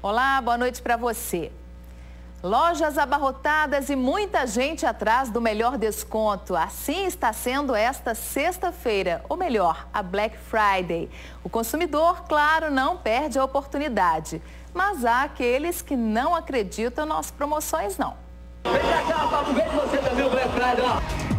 Olá, boa noite para você. Lojas abarrotadas e muita gente atrás do melhor desconto. Assim está sendo esta sexta-feira, ou melhor, a Black Friday. O consumidor, claro, não perde a oportunidade. Mas há aqueles que não acreditam nas promoções, não. Vem pra cá, Paulo, vê se você também o Black Friday, ó.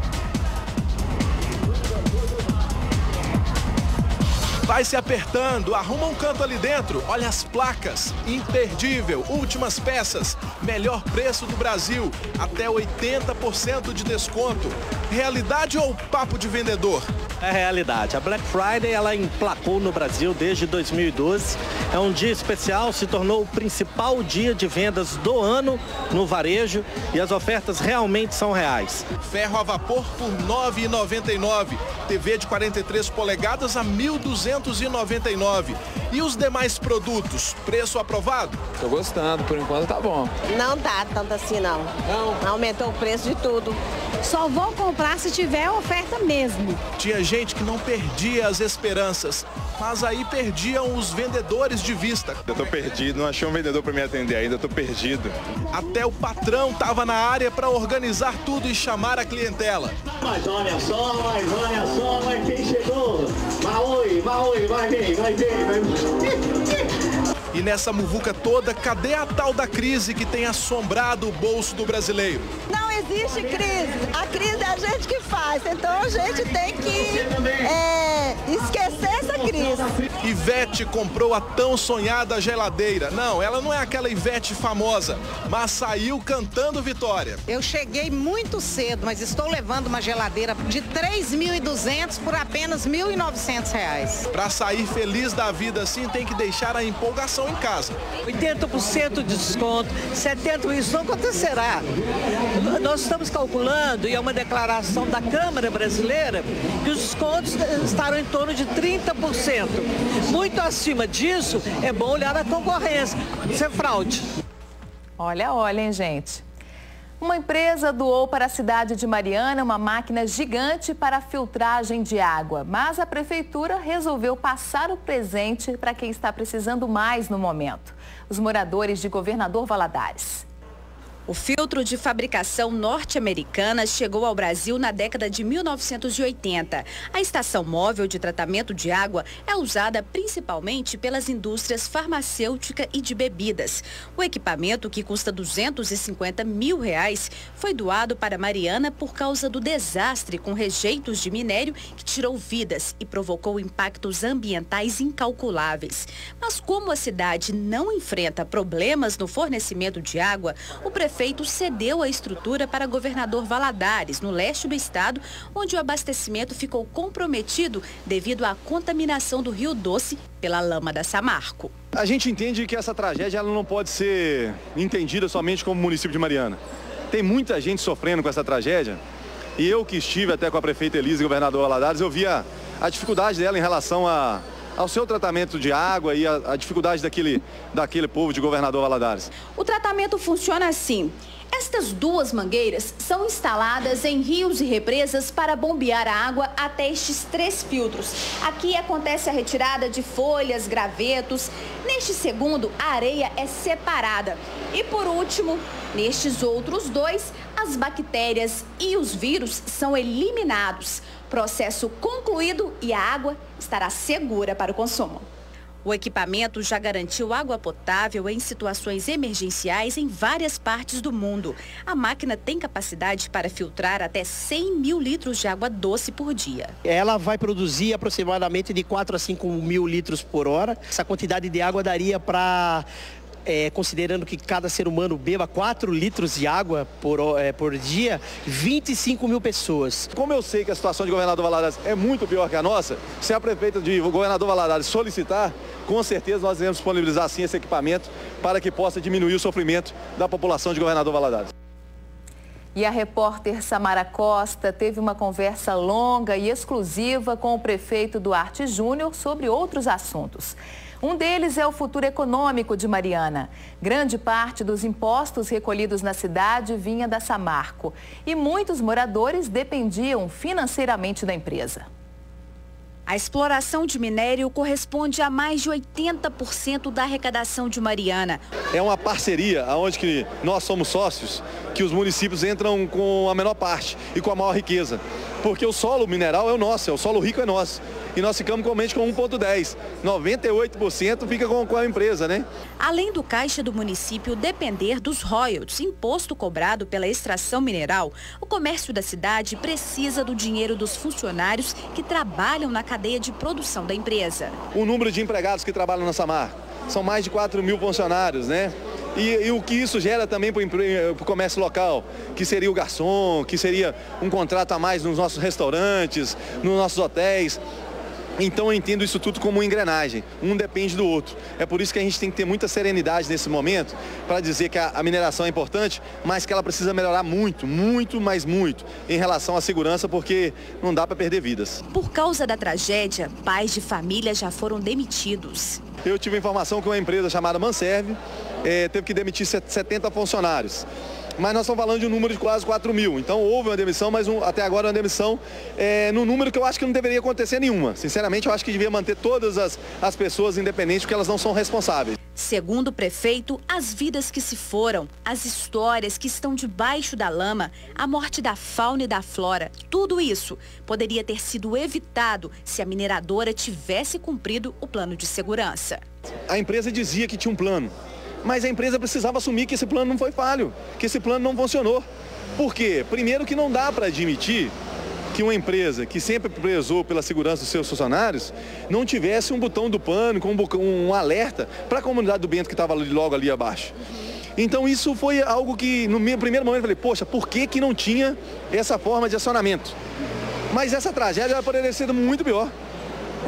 Vai se apertando, arruma um canto ali dentro, olha as placas, imperdível, últimas peças, melhor preço do Brasil, até 80% de desconto. Realidade ou papo de vendedor? É realidade. A Black Friday, ela emplacou no Brasil desde 2012. É um dia especial, se tornou o principal dia de vendas do ano no varejo e as ofertas realmente são reais. Ferro a vapor por R$ 9,99. TV de 43 polegadas a R$ 1.299. E os demais produtos, preço aprovado? Tô gostando, por enquanto tá bom. Não tá tanto assim não. Não? Aumentou o preço de tudo. Só vou comprar se tiver oferta mesmo. Tinha gente que não perdia as esperanças, mas aí perdiam os vendedores de vista. Eu tô perdido, não achei um vendedor para me atender ainda, eu tô perdido. Até o patrão tava na área para organizar tudo e chamar a clientela. Mas olha só, mas quem chegou? Vai vir. E nessa muvuca toda, cadê a tal da crise que tem assombrado o bolso do brasileiro? Não existe crise. A crise é a gente que faz. Então a gente tem que esquecer essa crise. Ivete comprou a tão sonhada geladeira. Não, ela não é aquela Ivete famosa, mas saiu cantando vitória. Eu cheguei muito cedo, mas estou levando uma geladeira de R$ 3.200 por apenas R$ 1.900. Para sair feliz da vida assim, tem que deixar a empolgação em casa. 80% de desconto, 70% isso não acontecerá. Nós estamos calculando, e é uma declaração da Câmara Brasileira, que os descontos estarão em torno de 30%. Muito acima disso, é bom olhar a concorrência. Isso é fraude. Olha, hein, gente. Uma empresa doou para a cidade de Mariana uma máquina gigante para filtragem de água, mas a prefeitura resolveu passar o presente para quem está precisando mais no momento: os moradores de Governador Valadares. O filtro de fabricação norte-americana chegou ao Brasil na década de 1980. A estação móvel de tratamento de água é usada principalmente pelas indústrias farmacêutica e de bebidas. O equipamento, que custa R$ 250 mil, foi doado para Mariana por causa do desastre com rejeitos de minério que tirou vidas e provocou impactos ambientais incalculáveis. Mas como a cidade não enfrenta problemas no fornecimento de água, o prefeito cedeu a estrutura para Governador Valadares, no leste do estado, onde o abastecimento ficou comprometido devido à contaminação do Rio Doce pela lama da Samarco. A gente entende que essa tragédia ela não pode ser entendida somente como município de Mariana. Tem muita gente sofrendo com essa tragédia e eu que estive até com a prefeita Elisa e Governador Valadares, eu via a dificuldade dela em relação ao seu tratamento de água e a dificuldade daquele povo de Governador Valadares. O tratamento funciona assim. Estas duas mangueiras são instaladas em rios e represas para bombear a água até estes 3 filtros. Aqui acontece a retirada de folhas, gravetos. Neste segundo, a areia é separada. E por último, nestes outros 2, as bactérias e os vírus são eliminados. Processo concluído e a água estará segura para o consumo. O equipamento já garantiu água potável em situações emergenciais em várias partes do mundo. A máquina tem capacidade para filtrar até 100 mil litros de água doce por dia. Ela vai produzir aproximadamente de 4 a 5 mil litros por hora. Essa quantidade de água daria para... considerando que cada ser humano beba 4 litros de água por dia, 25 mil pessoas. Como eu sei que a situação de Governador Valadares é muito pior que a nossa, se a prefeita de Governador Valadares solicitar, com certeza nós iremos disponibilizar sim esse equipamento para que possa diminuir o sofrimento da população de Governador Valadares. E a repórter Samara Costa teve uma conversa longa e exclusiva com o prefeito Duarte Júnior sobre outros assuntos. Um deles é o futuro econômico de Mariana. Grande parte dos impostos recolhidos na cidade vinha da Samarco e muitos moradores dependiam financeiramente da empresa. A exploração de minério corresponde a mais de 80% da arrecadação de Mariana. É uma parceria onde que nós somos sócios, que os municípios entram com a menor parte e com a maior riqueza. Porque o solo mineral é o nosso, o solo rico é nosso. E nós ficamos comente com 1,10. 98% fica com a empresa, né? Além do caixa do município depender dos royalties, imposto cobrado pela extração mineral, o comércio da cidade precisa do dinheiro dos funcionários que trabalham na cadeia de produção da empresa. O número de empregados que trabalham na Samarco são mais de 4.000 funcionários, né? E o que isso gera também para o comércio local, que seria o garçom, que seria um contrato a mais nos nossos restaurantes, nos nossos hotéis. Então eu entendo isso tudo como uma engrenagem, um depende do outro. É por isso que a gente tem que ter muita serenidade nesse momento para dizer que a mineração é importante, mas que ela precisa melhorar muito, mas muito em relação à segurança, porque não dá para perder vidas. Por causa da tragédia, pais de família já foram demitidos. Eu tive a informação que uma empresa chamada Manserve teve que demitir 70 funcionários. Mas nós estamos falando de um número de quase 4.000. Então houve uma demissão, mas até agora uma demissão no número que eu acho que não deveria acontecer nenhuma. Sinceramente, eu acho que devia manter todas as pessoas independentes, porque elas não são responsáveis. Segundo o prefeito, as vidas que se foram, as histórias que estão debaixo da lama, a morte da fauna e da flora, tudo isso poderia ter sido evitado se a mineradora tivesse cumprido o plano de segurança. A empresa dizia que tinha um plano. Mas a empresa precisava assumir que esse plano não foi falho, que esse plano não funcionou. Por quê? Primeiro que não dá para admitir que uma empresa que sempre prezou pela segurança dos seus funcionários não tivesse um botão do pânico, um alerta para a comunidade do Bento que estava logo ali abaixo. Então isso foi algo que no meu primeiro momento eu falei, poxa, por que não tinha essa forma de acionamento? Mas essa tragédia poderia ter sido muito pior.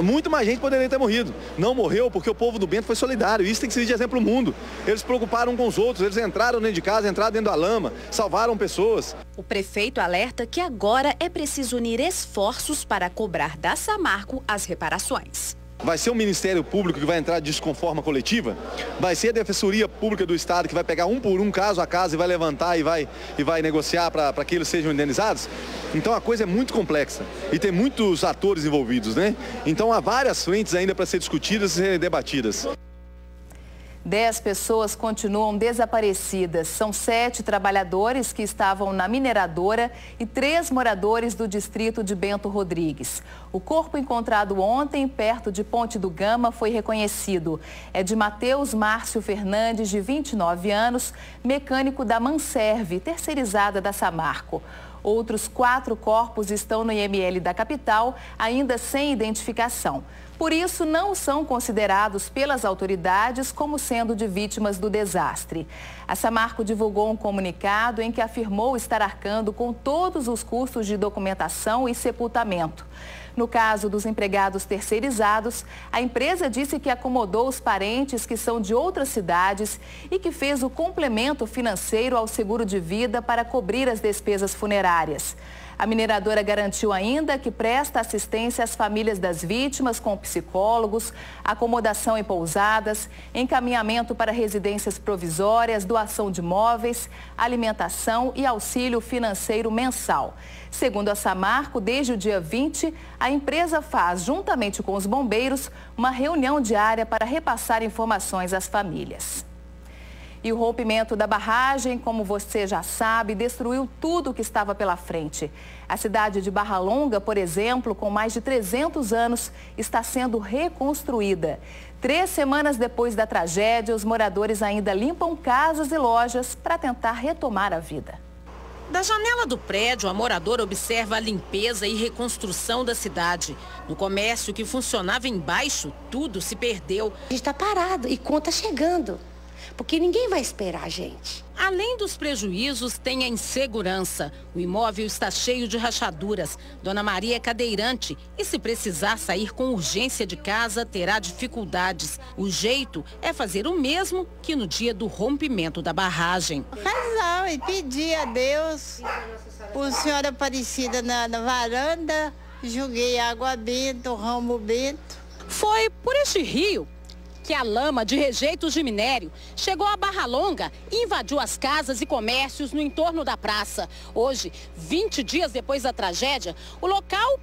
Muito mais gente poderia ter morrido. Não morreu porque o povo do Bento foi solidário. Isso tem que servir de exemplo no mundo. Eles se preocuparam com os outros, eles entraram dentro de casa, entraram dentro da lama, salvaram pessoas. O prefeito alerta que agora é preciso unir esforços para cobrar da Samarco as reparações. Vai ser o Ministério Público que vai entrar de desconforma coletiva? Vai ser a Defensoria Pública do Estado que vai pegar um por um, caso a caso, e vai levantar e vai negociar para que eles sejam indenizados? Então a coisa é muito complexa e tem muitos atores envolvidos, né? Então há várias frentes ainda para ser discutidas e serem debatidas. 10 pessoas continuam desaparecidas. São 7 trabalhadores que estavam na mineradora e 3 moradores do distrito de Bento Rodrigues. O corpo encontrado ontem, perto de Ponte do Gama, foi reconhecido. É de Matheus Márcio Fernandes, de 29 anos, mecânico da Manserve, terceirizada da Samarco. Outros 4 corpos estão no IML da capital, ainda sem identificação. Por isso, não são considerados pelas autoridades como sendo de vítimas do desastre. A Samarco divulgou um comunicado em que afirmou estar arcando com todos os custos de documentação e sepultamento. No caso dos empregados terceirizados, a empresa disse que acomodou os parentes que são de outras cidades e que fez o complemento financeiro ao seguro de vida para cobrir as despesas funerárias. A mineradora garantiu ainda que presta assistência às famílias das vítimas com psicólogos, acomodação em pousadas, encaminhamento para residências provisórias, doação de móveis, alimentação e auxílio financeiro mensal. Segundo a Samarco, desde o dia 20, a empresa faz, juntamente com os bombeiros, uma reunião diária para repassar informações às famílias. E o rompimento da barragem, como você já sabe, destruiu tudo o que estava pela frente. A cidade de Barra Longa, por exemplo, com mais de 300 anos, está sendo reconstruída. 3 semanas depois da tragédia, os moradores ainda limpam casas e lojas para tentar retomar a vida. Da janela do prédio, a moradora observa a limpeza e reconstrução da cidade. No comércio que funcionava embaixo, tudo se perdeu. A gente está parado e conta chegando. Porque ninguém vai esperar a gente. Além dos prejuízos, tem a insegurança. O imóvel está cheio de rachaduras. Dona Maria é cadeirante e, se precisar sair com urgência de casa, terá dificuldades. O jeito é fazer o mesmo que no dia do rompimento da barragem. Razão, e pedir a Deus, por Senhora Aparecida na varanda, joguei água benta, ramo bento. Foi por este rio que a lama de rejeitos de minério chegou a Barra Longa e invadiu as casas e comércios no entorno da praça. Hoje, 20 dias depois da tragédia, o local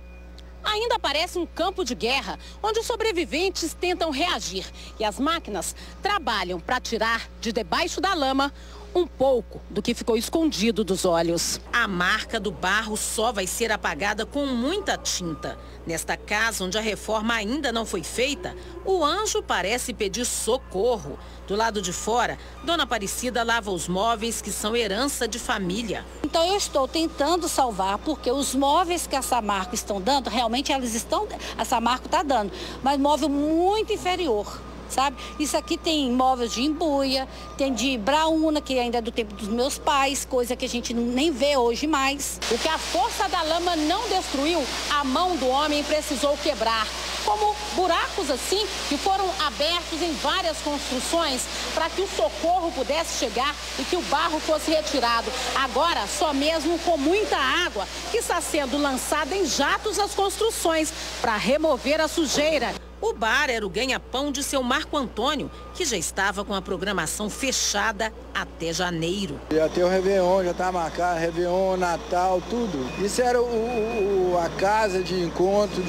ainda parece um campo de guerra, onde os sobreviventes tentam reagir e as máquinas trabalham para tirar de debaixo da lama um pouco do que ficou escondido dos olhos. A marca do barro só vai ser apagada com muita tinta. Nesta casa, onde a reforma ainda não foi feita, o anjo parece pedir socorro. Do lado de fora, Dona Aparecida lava os móveis que são herança de família. Então eu estou tentando salvar, porque os móveis que a Samarco estão dando, realmente a Samarco está dando, mas móvel muito inferior. Sabe? Isso aqui tem móveis de embuia, tem de braúna, que ainda é do tempo dos meus pais, coisa que a gente nem vê hoje mais. O que a força da lama não destruiu, a mão do homem precisou quebrar. Como buracos assim, que foram abertos em várias construções para que o socorro pudesse chegar e que o barro fosse retirado. Agora, só mesmo com muita água, que está sendo lançada em jatos às construções para remover a sujeira. O bar era o ganha-pão de seu Marco Antônio, que já estava com a programação fechada até janeiro. Já tem o Réveillon, já está marcado, Réveillon, Natal, tudo. Isso era a casa de encontro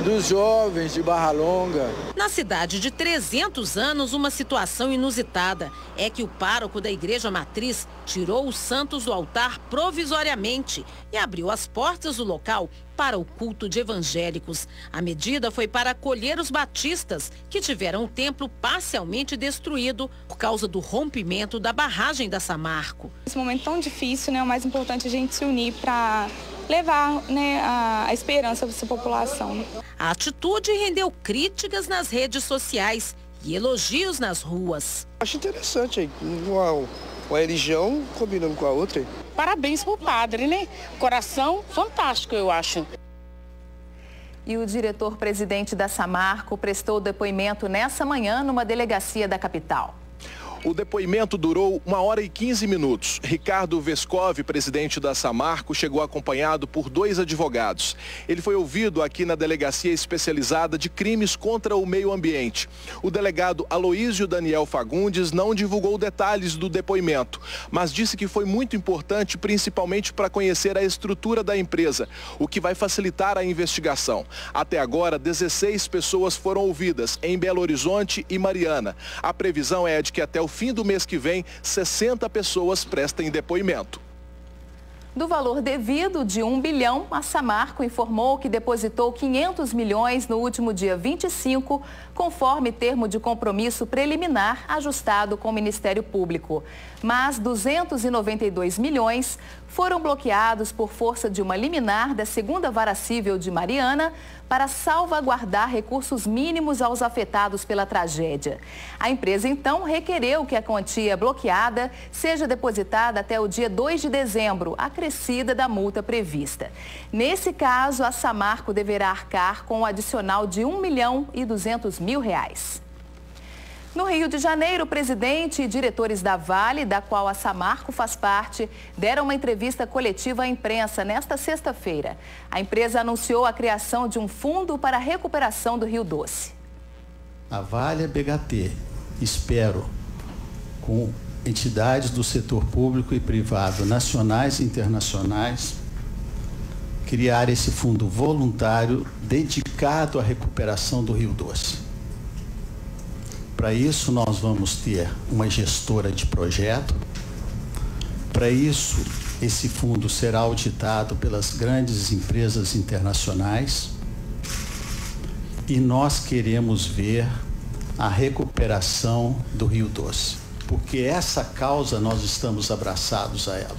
dos jovens de Barra Longa. Na cidade de 300 anos, uma situação inusitada é que o pároco da Igreja Matriz tirou os santos do altar provisoriamente e abriu as portas do local para o culto de evangélicos. A medida foi para acolher os batistas, que tiveram o templo parcialmente destruído por causa do rompimento da barragem da Samarco. Nesse momento tão difícil, né, o mais importante é a gente se unir para levar, né, a esperança para essa população. A atitude rendeu críticas nas redes sociais e elogios nas ruas. Acho interessante aí, uma religião combinando com a outra. Parabéns pro padre, né? Coração fantástico, eu acho. E o diretor-presidente da Samarco prestou depoimento nessa manhã numa delegacia da capital. O depoimento durou 1h15 minutos. Ricardo Vescovi, presidente da Samarco, chegou acompanhado por 2 advogados. Ele foi ouvido aqui na Delegacia Especializada de Crimes contra o Meio Ambiente. O delegado Aloísio Daniel Fagundes não divulgou detalhes do depoimento, mas disse que foi muito importante, principalmente para conhecer a estrutura da empresa, o que vai facilitar a investigação. Até agora, 16 pessoas foram ouvidas em Belo Horizonte e Mariana. A previsão é de que até o fim do mês que vem, 60 pessoas prestem depoimento. Do valor devido de 1 bilhão, a Samarco informou que depositou 500 milhões no último dia 25, conforme termo de compromisso preliminar ajustado com o Ministério Público. Mas 292 milhões foram bloqueados por força de uma liminar da 2ª Vara Cível de Mariana para salvaguardar recursos mínimos aos afetados pela tragédia. A empresa, então, requereu que a quantia bloqueada seja depositada até o dia 2 de dezembro, acrescida da multa prevista. Nesse caso, a Samarco deverá arcar com um adicional de R$1.200.000. No Rio de Janeiro, o presidente e diretores da Vale, da qual a Samarco faz parte, deram uma entrevista coletiva à imprensa nesta sexta-feira. A empresa anunciou a criação de um fundo para a recuperação do Rio Doce. A Vale e a BHT, espero, com entidades do setor público e privado, nacionais e internacionais, criar esse fundo voluntário dedicado à recuperação do Rio Doce. Para isso, nós vamos ter uma gestora de projeto. Para isso, esse fundo será auditado pelas grandes empresas internacionais. E nós queremos ver a recuperação do Rio Doce, porque essa causa nós estamos abraçados a ela.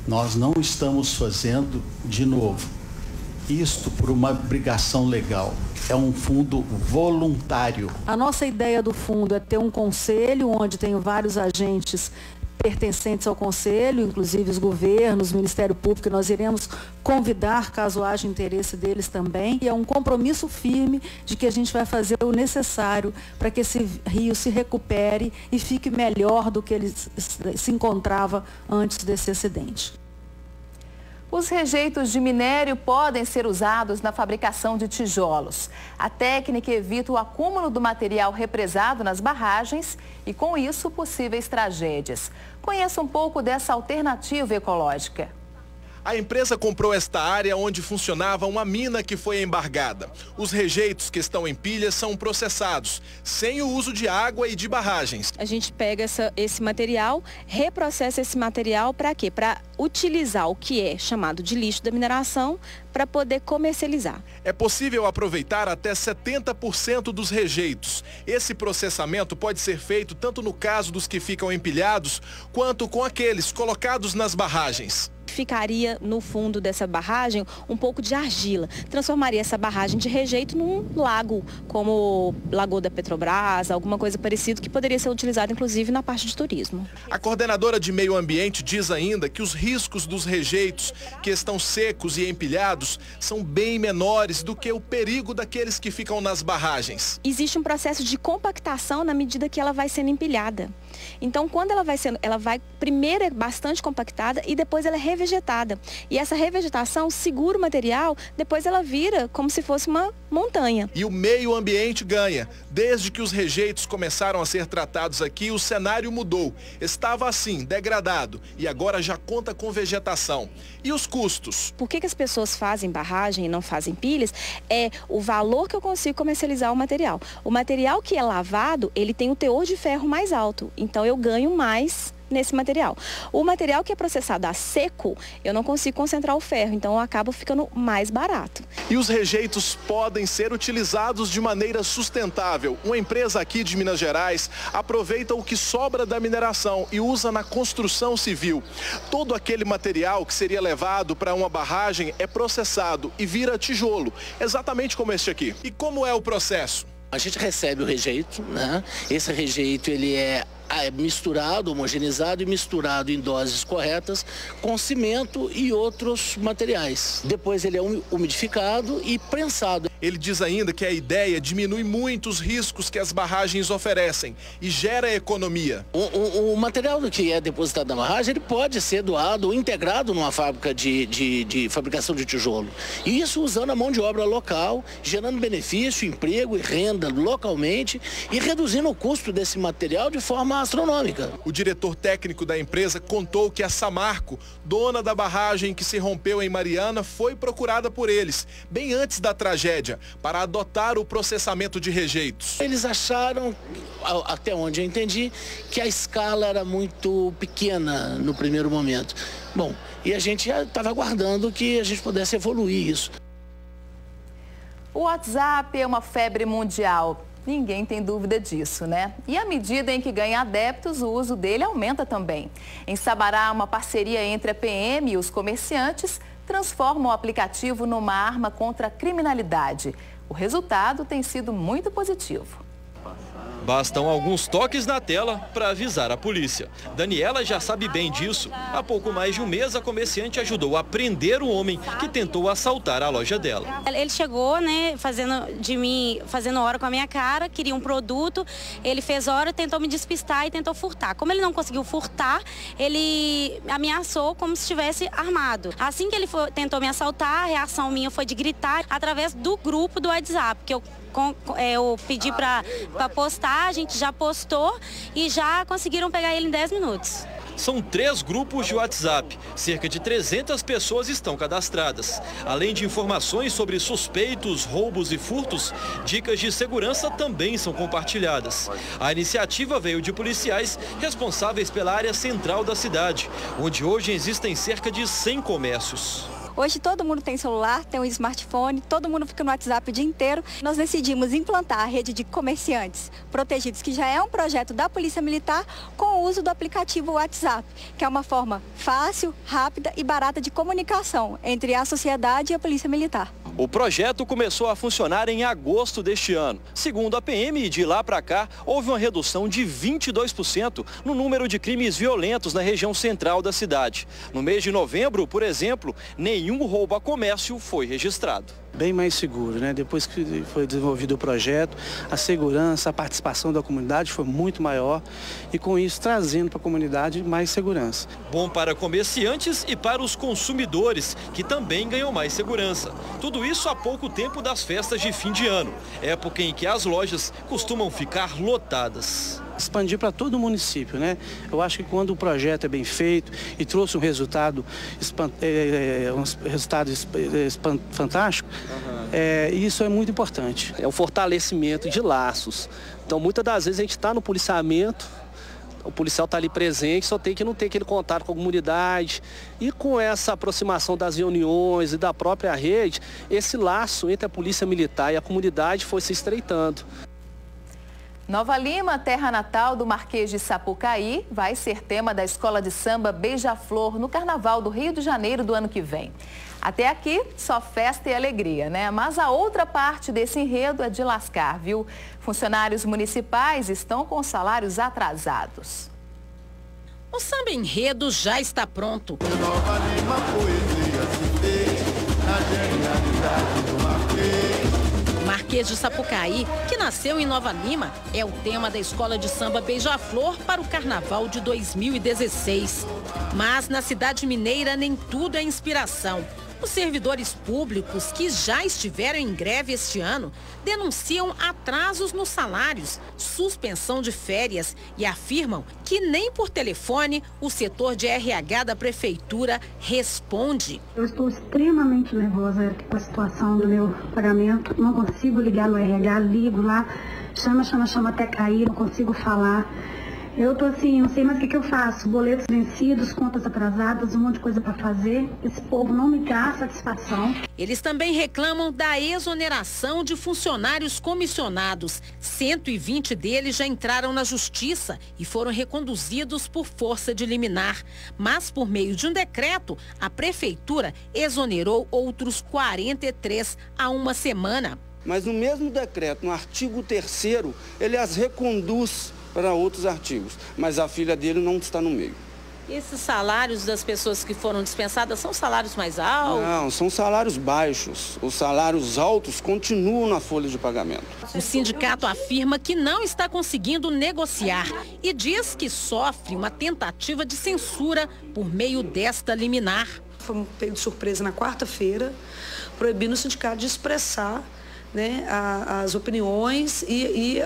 Nós não estamos fazendo de novo isto por uma obrigação legal. É um fundo voluntário. A nossa ideia do fundo é ter um conselho onde tem vários agentes pertencentes ao conselho, inclusive os governos, o Ministério Público, que nós iremos convidar caso haja interesse deles também. E é um compromisso firme de que a gente vai fazer o necessário para que esse rio se recupere e fique melhor do que ele se encontrava antes desse acidente. Os rejeitos de minério podem ser usados na fabricação de tijolos. A técnica evita o acúmulo do material represado nas barragens e, com isso, possíveis tragédias. Conheça um pouco dessa alternativa ecológica. A empresa comprou esta área onde funcionava uma mina que foi embargada. Os rejeitos que estão em pilhas são processados, sem o uso de água e de barragens. A gente pega esse material, reprocessa esse material para quê? Para utilizar o que é chamado de lixo da mineração para poder comercializar. É possível aproveitar até 70% dos rejeitos. Esse processamento pode ser feito tanto no caso dos que ficam empilhados, quanto com aqueles colocados nas barragens. Ficaria no fundo dessa barragem um pouco de argila. Transformaria essa barragem de rejeito num lago, como o Lagoa da Petrobras, alguma coisa parecida que poderia ser utilizado inclusive na parte de turismo. A coordenadora de meio ambiente diz ainda que os riscos dos rejeitos que estão secos e empilhados são bem menores do que o perigo daqueles que ficam nas barragens. Existe um processo de compactação na medida que ela vai sendo empilhada. Então, quando ela vai primeiro é bastante compactada e depois ela é revegetada. E essa revegetação segura o material, depois ela vira como se fosse uma montanha. E o meio ambiente ganha. Desde que os rejeitos começaram a ser tratados aqui, o cenário mudou. Estava assim, degradado, e agora já conta com vegetação. E os custos? Por que as pessoas fazem barragem e não fazem pilhas? É o valor que eu consigo comercializar o material. O material que é lavado, ele tem o teor de ferro mais alto. Então eu ganho mais nesse material. O material que é processado a seco, eu não consigo concentrar o ferro, então eu acabo ficando mais barato. E os rejeitos podem ser utilizados de maneira sustentável. Uma empresa aqui de Minas Gerais aproveita o que sobra da mineração e usa na construção civil. Todo aquele material que seria levado para uma barragem é processado e vira tijolo, exatamente como este aqui. E como é o processo? A gente recebe o rejeito, né? Esse rejeito ele é misturado, homogeneizado e misturado em doses corretas com cimento e outros materiais. Depois ele é umidificado e prensado. Ele diz ainda que a ideia diminui muito os riscos que as barragens oferecem e gera economia. O material que é depositado na barragem, ele pode ser doado ou integrado numa fábrica de fabricação de tijolo. E isso usando a mão de obra local, gerando benefício, emprego e renda localmente e reduzindo o custo desse material de forma astronômica. O diretor técnico da empresa contou que a Samarco, dona da barragem que se rompeu em Mariana, foi procurada por eles, bem antes da tragédia, para adotar o processamento de rejeitos. Eles acharam, até onde eu entendi, que a escala era muito pequena no primeiro momento. Bom, e a gente estava aguardando que a gente pudesse evoluir isso. O WhatsApp é uma febre mundial. Ninguém tem dúvida disso, né? E à medida em que ganha adeptos, o uso dele aumenta também. Em Sabará, uma parceria entre a PM e os comerciantes transforma o aplicativo numa arma contra a criminalidade. O resultado tem sido muito positivo. Bastam alguns toques na tela para avisar a polícia. Daniela já sabe bem disso. Há pouco mais de um mês, a comerciante ajudou a prender o homem que tentou assaltar a loja dela. Ele chegou, né, fazendo hora com a minha cara, queria um produto, ele fez hora, tentou me despistar e tentou furtar. Como ele não conseguiu furtar, ele ameaçou como se estivesse armado. Assim que ele tentou me assaltar, a reação minha foi de gritar através do grupo do WhatsApp, que eu pedi para postar, a gente já postou e já conseguiram pegar ele em 10 minutos. São 3 grupos de WhatsApp. Cerca de 300 pessoas estão cadastradas. Além de informações sobre suspeitos, roubos e furtos, dicas de segurança também são compartilhadas. A iniciativa veio de policiais responsáveis pela área central da cidade, onde hoje existem cerca de 100 comércios. Hoje todo mundo tem celular, tem um smartphone, todo mundo fica no WhatsApp o dia inteiro. Nós decidimos implantar a rede de comerciantes protegidos, que já é um projeto da Polícia Militar, com o uso do aplicativo WhatsApp, que é uma forma fácil, rápida e barata de comunicação entre a sociedade e a Polícia Militar. O projeto começou a funcionar em agosto deste ano. Segundo a PM, de lá para cá, houve uma redução de 22% no número de crimes violentos na região central da cidade. No mês de novembro, por exemplo, nenhum roubo a comércio foi registrado. Bem mais seguro, né? Depois que foi desenvolvido o projeto, a segurança, a participação da comunidade foi muito maior e com isso trazendo para a comunidade mais segurança. Bom para comerciantes e para os consumidores, que também ganham mais segurança. Tudo isso há pouco tempo das festas de fim de ano, época em que as lojas costumam ficar lotadas. expandir para todo o município, né? Eu acho que quando o projeto é bem feito e trouxe um resultado fantástico, isso é muito importante. É o fortalecimento de laços. Então, muitas das vezes a gente está no policiamento, o policial está ali presente, só tem que não ter aquele contato com a comunidade. E com essa aproximação das reuniões e da própria rede, esse laço entre a polícia militar e a comunidade foi se estreitando. Nova Lima, terra natal do Marquês de Sapucaí, vai ser tema da escola de samba Beija-Flor no Carnaval do Rio de Janeiro do ano que vem. Até aqui, só festa e alegria, né? Mas a outra parte desse enredo é de lascar, viu? Funcionários municipais estão com salários atrasados. O samba enredo já está pronto. Nova Lima, poesia se fez na genialidade do Marquês. Marquês de Sapucaí, que nasceu em Nova Lima, é o tema da escola de samba Beija-Flor para o Carnaval de 2016. Mas na cidade mineira nem tudo é inspiração. Os servidores públicos que já estiveram em greve este ano denunciam atrasos nos salários, suspensão de férias e afirmam que nem por telefone o setor de RH da prefeitura responde. Eu estou extremamente nervosa com a situação do meu pagamento, não consigo ligar no RH, ligo lá, chama até cair, não consigo falar. Eu tô assim, não sei mais o que eu faço. Boletos vencidos, contas atrasadas, um monte de coisa para fazer. Esse povo não me dá satisfação. Eles também reclamam da exoneração de funcionários comissionados. 120 deles já entraram na justiça e foram reconduzidos por força de liminar. Mas, por meio de um decreto, a prefeitura exonerou outros 43 há uma semana. Mas no mesmo decreto, no artigo 3º, ele as reconduz para outros artigos, mas a filha dele não está no meio. Esses salários das pessoas que foram dispensadas são salários mais altos? Não, são salários baixos. Os salários altos continuam na folha de pagamento. O sindicato afirma que não está conseguindo negociar e diz que sofre uma tentativa de censura por meio desta liminar. Fomos pegos de surpresa na quarta-feira, proibindo o sindicato de expressar, né, as opiniões e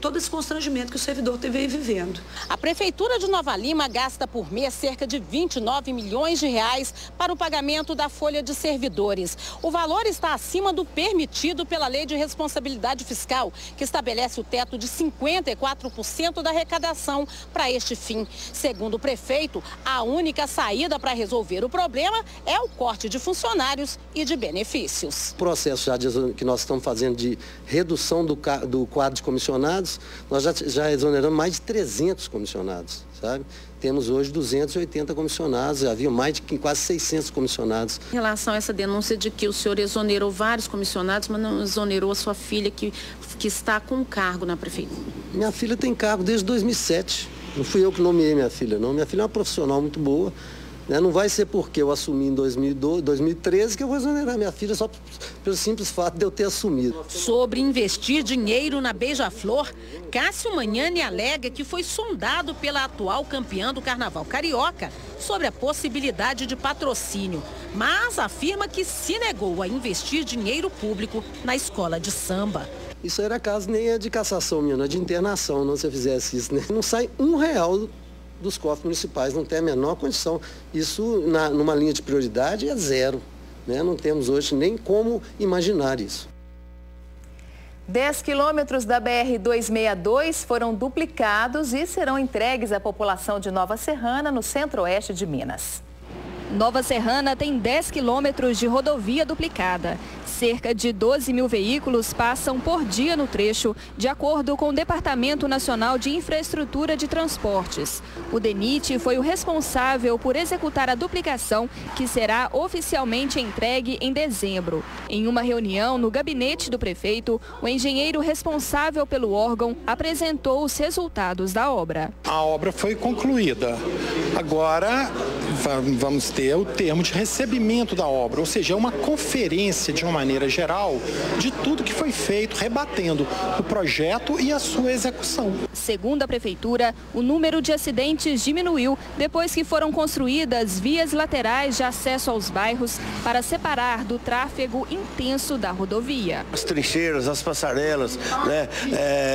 todo esse constrangimento que o servidor teve aí vivendo. A Prefeitura de Nova Lima gasta por mês cerca de 29 milhões de reais para o pagamento da folha de servidores. O valor está acima do permitido pela Lei de Responsabilidade Fiscal, que estabelece o teto de 54% da arrecadação para este fim. Segundo o prefeito, a única saída para resolver o problema é o corte de funcionários e de benefícios. O processo que nós estamos fazendo de redução do quadro de comissionados, nós já exoneramos mais de 300 comissionados, sabe? Temos hoje 280 comissionados, havia mais de quase 600 comissionados. Em relação a essa denúncia de que o senhor exonerou vários comissionados, mas não exonerou a sua filha que está com cargo na prefeitura. Minha filha tem cargo desde 2007. Não fui eu que nomeei minha filha, não. Minha filha é uma profissional muito boa. Não vai ser porque eu assumi em 2013 que eu vou exonerar minha filha só pelo simples fato de eu ter assumido. Sobre investir dinheiro na Beija-Flor, Cássio Magnani alega que foi sondado pela atual campeã do Carnaval Carioca sobre a possibilidade de patrocínio, mas afirma que se negou a investir dinheiro público na escola de samba. Isso era caso nem é de cassação minha, não é de internação, não, se eu fizesse isso, né? Não sai R$1 dos cofres municipais, não tem a menor condição. Isso, numa linha de prioridade, é zero, né? Não temos hoje nem como imaginar isso. 10 quilômetros da BR-262 foram duplicados e serão entregues à população de Nova Serrana, no centro-oeste de Minas. Nova Serrana tem 10 quilômetros de rodovia duplicada. Cerca de 12 mil veículos passam por dia no trecho, de acordo com o Departamento Nacional de Infraestrutura de Transportes. O DENIT foi o responsável por executar a duplicação, que será oficialmente entregue em dezembro. Em uma reunião no gabinete do prefeito, o engenheiro responsável pelo órgão apresentou os resultados da obra. A obra foi concluída. Agora vamos ter o termo de recebimento da obra, ou seja, é uma conferência de uma maneira geral de tudo que foi feito, rebatendo o projeto e a sua execução. Segundo a Prefeitura, o número de acidentes diminuiu depois que foram construídas vias laterais de acesso aos bairros para separar do tráfego intenso da rodovia. As trincheiras, as passarelas, né,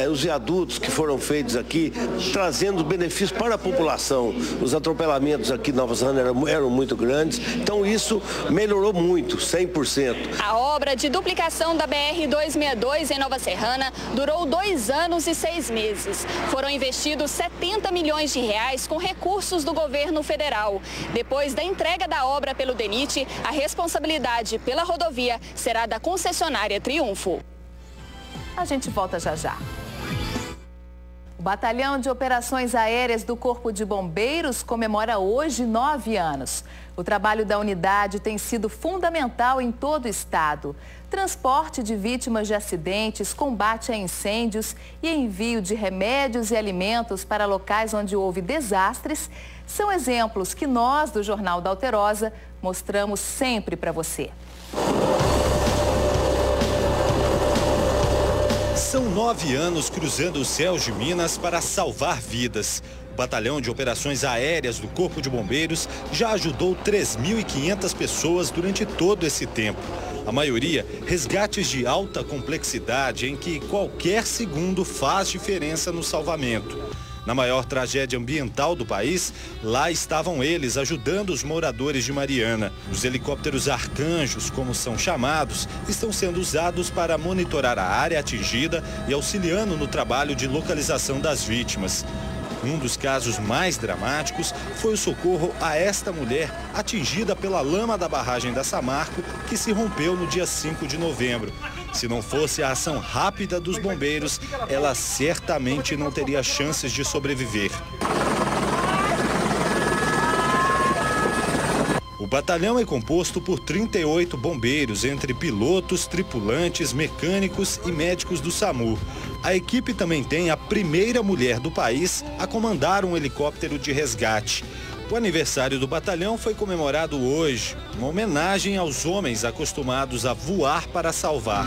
os viadutos que foram feitos aqui, trazendo benefícios para a população. Os atropelamentos aqui em Nova Serrana eram muito grandes, então isso melhorou muito, 100%. A obra de duplicação da BR-262 em Nova Serrana durou 2 anos e 6 meses. Foram investidos 70 milhões de reais com recursos do governo federal. Depois da entrega da obra pelo DENIT, a responsabilidade pela rodovia será da concessionária Triunfo. A gente volta já já. O Batalhão de Operações Aéreas do Corpo de Bombeiros comemora hoje 9 anos. O trabalho da unidade tem sido fundamental em todo o estado. Transporte de vítimas de acidentes, combate a incêndios e envio de remédios e alimentos para locais onde houve desastres são exemplos que nós, do Jornal da Alterosa, mostramos sempre para você. São 9 anos cruzando os céus de Minas para salvar vidas. O Batalhão de Operações Aéreas do Corpo de Bombeiros já ajudou 3.500 pessoas durante todo esse tempo. A maioria, resgates de alta complexidade em que qualquer segundo faz diferença no salvamento. Na maior tragédia ambiental do país, lá estavam eles ajudando os moradores de Mariana. Os helicópteros Arcanjos, como são chamados, estão sendo usados para monitorar a área atingida e auxiliando no trabalho de localização das vítimas. Um dos casos mais dramáticos foi o socorro a esta mulher atingida pela lama da barragem da Samarco, que se rompeu no dia 5 de novembro. Se não fosse a ação rápida dos bombeiros, ela certamente não teria chances de sobreviver. O batalhão é composto por 38 bombeiros, entre pilotos, tripulantes, mecânicos e médicos do SAMU. A equipe também tem a primeira mulher do país a comandar um helicóptero de resgate. O aniversário do batalhão foi comemorado hoje, uma homenagem aos homens acostumados a voar para salvar.